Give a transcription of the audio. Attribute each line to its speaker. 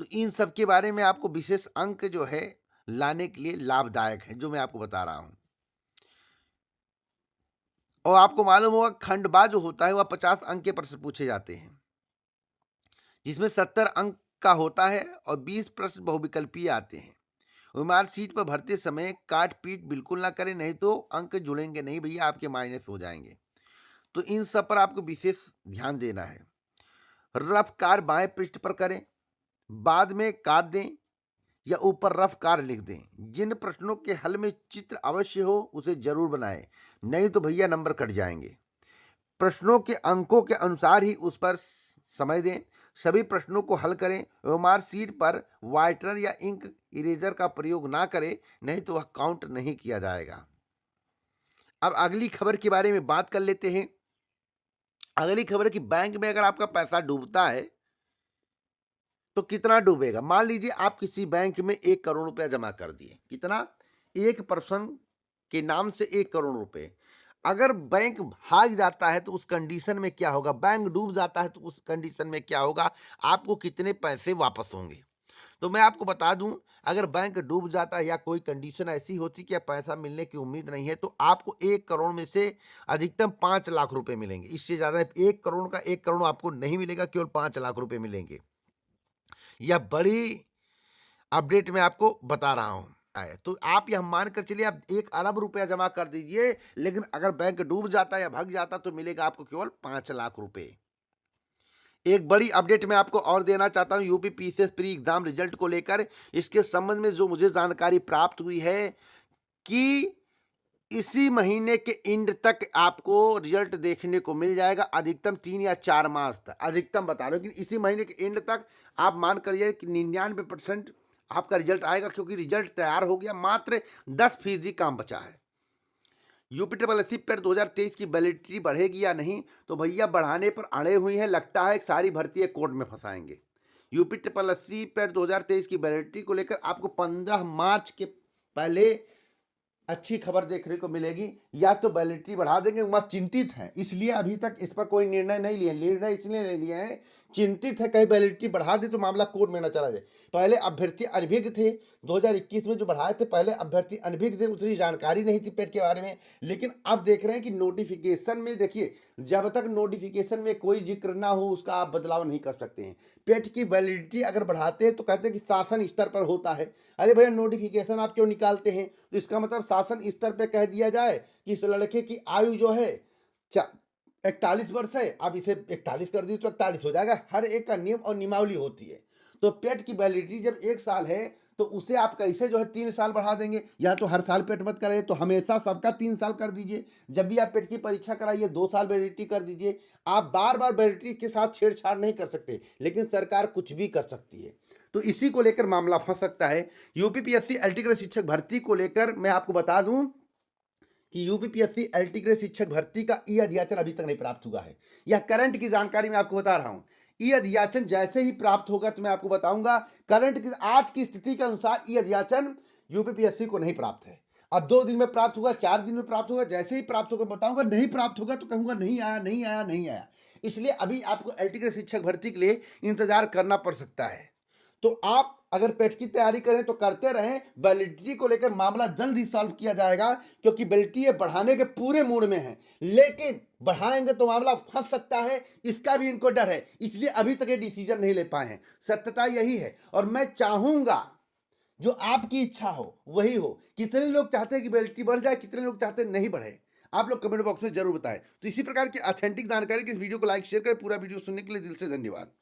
Speaker 1: तो इन सब के बारे में आपको विशेष अंक जो है लाने के लिए लाभदायक है, जो मैं आपको बता रहा हूँ। और आपको मालूम होगा खंडवा जो होता है वह 50 अंक के प्रश्न पूछे जाते हैं, जिसमें 70 अंक का होता है और 20 प्रश्न बहुविकल्पीय आते हैं। उम्मीदवार सीट पर भरते समय काट पीट बिल्कुल ना करें, नहीं तो अंक जुड़ेंगे नहीं भैया, आपके माइनस हो जाएंगे। तो इन सब पर आपको विशेष ध्यान देना है। रफ कार बाएं पृष्ठ पर करें, बाद में काट दें या ऊपर रफ कार लिख दें। जिन प्रश्नों के हल में चित्र अवश्य हो उसे जरूर बनाएं, नहीं तो भैया नंबर कट जाएंगे। प्रश्नों के अंकों के अनुसार ही उस पर समय दें। सभी प्रश्नों को हल करें। ओएमआर सीट पर वाइटनर या इंक इरेजर का प्रयोग ना करें, नहीं तो वह काउंट नहीं किया जाएगा। अब अगली खबर के बारे में बात कर लेते हैं। अगली खबर है कि बैंक में अगर आपका पैसा डूबता है तो कितना डूबेगा। मान लीजिए आप किसी बैंक में 1 करोड़ रुपया जमा कर दिए। कितना? एक पर्सन के नाम से 1 करोड़ रुपए। अगर बैंक भाग जाता है तो उस कंडीशन में क्या होगा? बैंक डूब जाता है तो उस कंडीशन में क्या होगा? आपको कितने पैसे वापस होंगे? तो मैं आपको बता दूं, अगर बैंक डूब जाता है या कोई कंडीशन ऐसी होती कि पैसा मिलने की उम्मीद नहीं है, तो आपको 1 करोड़ में से अधिकतम 5 लाख रुपए मिलेंगे। इससे ज्यादा 1 करोड़ का 1 करोड़ आपको नहीं मिलेगा, केवल 5 लाख रुपए मिलेंगे। यह बड़ी अपडेट मैं आपको बता रहा हूं। तो आप यह मानकर चलिए आप 1 अरब रुपया जमा कर दीजिए, लेकिन अगर बैंक डूब जाता या भाग जाता तो मिलेगा आपको केवल 5 लाख रुपए। एक बड़ी अपडेट मैं आपको और देना चाहता हूं UP PCS pre exam result को लेकर। इसके संबंध में जो मुझे जानकारी प्राप्त हुई है कि इसी महीने के एंड तक आपको रिजल्ट देखने को मिल जाएगा, अधिकतम 3 या 4 मार्च तक, अधिकतम बता रहा हूं, लेकिन इसी महीने के एंड तक आप मान करिए कि 99% आपका रिजल्ट आएगा, क्योंकि रिजल्ट तैयार हो गया, मात्र 10% काम बचा है। यूपी ट्रिपल एससी पेट 2023 की वैलिडिटी बढ़ेगी या नहीं, तो भैया बढ़ाने पर अड़े हुई हैं। लगता है सारी भर्ती कोर्ट में फंसाएंगे। यूपी ट्रिपल एससी पेट 2023 की वैलिडिटी को लेकर आपको 15 मार्च के पहले अच्छी खबर देखने को मिलेगी, या तो वैलिडिटी बढ़ा देंगे। वह चिंतित है, इसलिए अभी तक इस पर कोई निर्णय नहीं लिया। निर्णय इसलिए नहीं लिया है, चिंतित है कहीं वैलिडिटी बढ़ा दे तो मामला कोर्ट में न चला जाए। पहले अभ्यर्थी अनभिज्ञ थे, 2021 में जो बढ़ाए थे पहले अभ्यर्थी अनभिज्ञ थे, उतनी जानकारी नहीं थी पेट के बारे में। लेकिन अब देख रहे हैं कि नोटिफिकेशन में, देखिए जब तक नोटिफिकेशन में कोई जिक्र ना हो उसका आप बदलाव नहीं कर सकते हैं। पेट की वैलिडिटी अगर बढ़ाते हैं तो कहते हैं कि शासन स्तर पर होता है। अरे भैया नोटिफिकेशन आप क्यों निकालते हैं? तो इसका मतलब शासन स्तर पर कह दिया जाए कि इस लड़के की आयु जो है 41 वर्ष है, आप इसे 41 कर दी तो 41 हो जाएगा। हर एक का नियम और नियमावली होती है। तो पेट की वैलिडिटी जब 1 साल है तो उसे आप कैसे जो है 3 साल बढ़ा देंगे? या तो हर साल पेट मत कराइए, तो हमेशा सबका 3 साल कर दीजिए। जब भी आप पेट की परीक्षा कराइए 2 साल वैलिडिटी कर दीजिए। आप बार बार वैलिडिटी के साथ छेड़छाड़ नहीं कर सकते, लेकिन सरकार कुछ भी कर सकती है। तो इसी को लेकर मामला फंस सकता है। यूपीपीएससी एलटी ग्रेड शिक्षक भर्ती को लेकर मैं आपको बता दूं कि यूपीपीएससी एलटी ग्रेड शिक्षक भर्ती का ई अध्याचन अभी तक नहीं प्राप्त हुआ है। यह करंट की जानकारी मैं आपको बता रहा हूं। ई अध्याचन जैसे ही प्राप्त होगा तो मैं आपको बताऊंगा। करंट की आज की स्थिति के अनुसार ई अध्याचन यूपीपीएससी को नहीं प्राप्त है। अब 2 दिन में प्राप्त होगा, 4 दिन में प्राप्त होगा। जैसे ही प्राप्त होगा बताऊंगा, नहीं प्राप्त होगा तो कहूंगा नहीं आया, नहीं आया, नहीं आया। इसलिए अभी आपको एलटी ग्रेड शिक्षक भर्ती के लिए इंतजार करना पड़ सकता है। तो आप अगर पेट की तैयारी करें तो करते रहें। वैलिडिटी को लेकर मामला जल्द ही सॉल्व किया जाएगा, क्योंकि वैलिडिटी बढ़ाने के पूरे मूड में है, लेकिन बढ़ाएंगे तो मामला फंस सकता है, इसका भी इनको डर है। इसलिए अभी तक ये डिसीजन नहीं ले पाए हैं। सत्यता यही है, और मैं चाहूंगा जो आपकी इच्छा हो वही हो। कितने लोग चाहते हैं कि वैलिडिटी बढ़ जाए, कितने लोग चाहते हैं नहीं बढ़े, आप लोग कमेंट बॉक्स में जरूर बताएं। तो इसी प्रकार की ऑथेंटिक जानकारी के इस वीडियो को लाइक शेयर करें। पूरा वीडियो सुनने के लिए दिल से धन्यवाद।